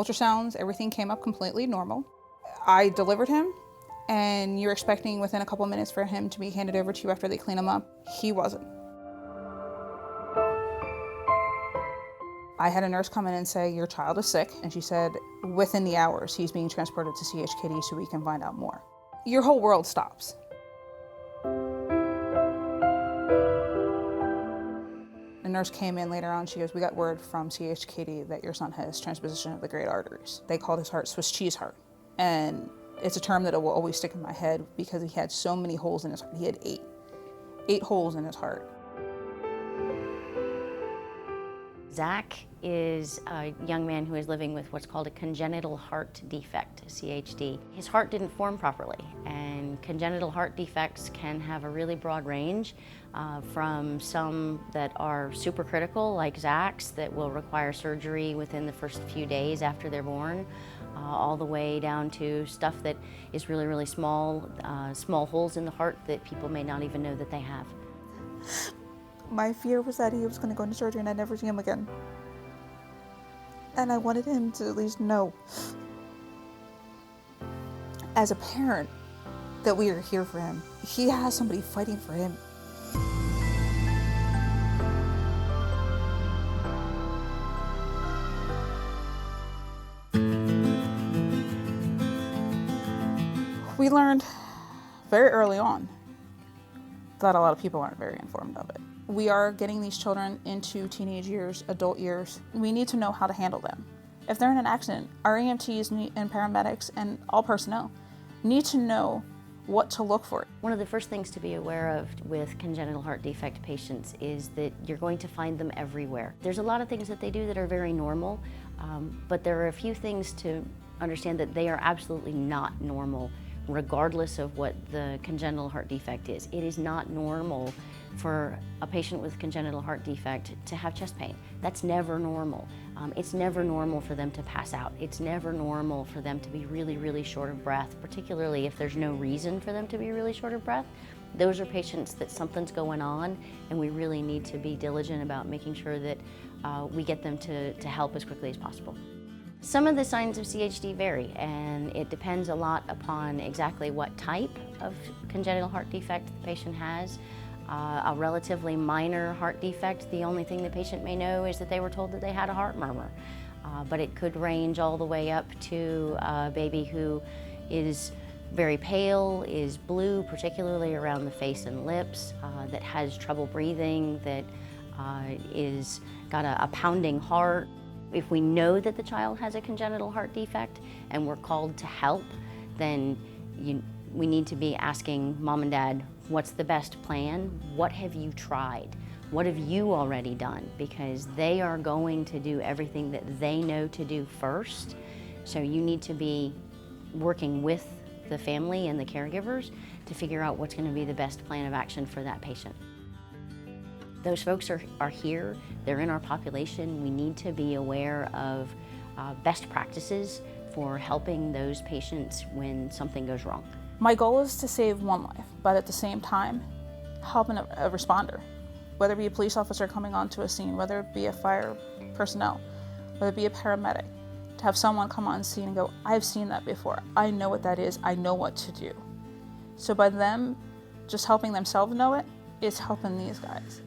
Ultrasounds, everything came up completely normal. I delivered him, and you're expecting within a couple minutes for him to be handed over to you after they clean him up. He wasn't. I had a nurse come in and say, your child is sick. And she said, within the hours, he's being transported to CHKD so we can find out more. Your whole world stops. The nurse came in later on, she goes, we got word from CHKD that your son has transposition of the great arteries. They called his heart Swiss cheese heart. And it's a term that will always stick in my head because he had so many holes in his heart. He had eight holes in his heart. Zach is a young man who is living with what's called a congenital heart defect, CHD. His heart didn't form properly, and congenital heart defects can have a really broad range, from some that are super critical, like Zach's, that will require surgery within the first few days after they're born, all the way down to stuff that is really, really small, small holes in the heart that people may not even know that they have. My fear was that he was going to go into surgery and I'd never see him again. And I wanted him to at least know, as a parent, that we are here for him. He has somebody fighting for him. We learned very early on that a lot of people aren't very informed of it. We are getting these children into teenage years, adult years. We need to know how to handle them. If they're in an accident, our EMTs and paramedics and all personnel need to know what to look for. One of the first things to be aware of with congenital heart defect patients is that you're going to find them everywhere. There's a lot of things that they do that are very normal, but there are a few things to understand that they are absolutely not normal, regardless of what the congenital heart defect is. It is not normal for a patient with congenital heart defect to have chest pain. That's never normal. It's never normal for them to pass out. It's never normal for them to be really, really short of breath, particularly if there's no reason for them to be really short of breath. Those are patients that something's going on, and we really need to be diligent about making sure that we get them to help as quickly as possible. Some of the signs of CHD vary, and it depends a lot upon exactly what type of congenital heart defect the patient has. A relatively minor heart defect, the only thing the patient may know is that they were told that they had a heart murmur. But it could range all the way up to a baby who is very pale, is blue, particularly around the face and lips, that has trouble breathing, that is got a pounding heart. If we know that the child has a congenital heart defect and we're called to help, then we need to be asking mom and dad, what's the best plan? What have you tried? What have you already done? Because they are going to do everything that they know to do first. So you need to be working with the family and the caregivers to figure out what's going to be the best plan of action for that patient. Those folks are here, they're in our population. We need to be aware of best practices for helping those patients when something goes wrong. My goal is to save one life, but at the same time, helping a responder, whether it be a police officer coming onto a scene, whether it be a fire personnel, whether it be a paramedic, to have someone come on scene and go, I've seen that before, I know what that is, I know what to do. So by them just helping themselves know it, is helping these guys.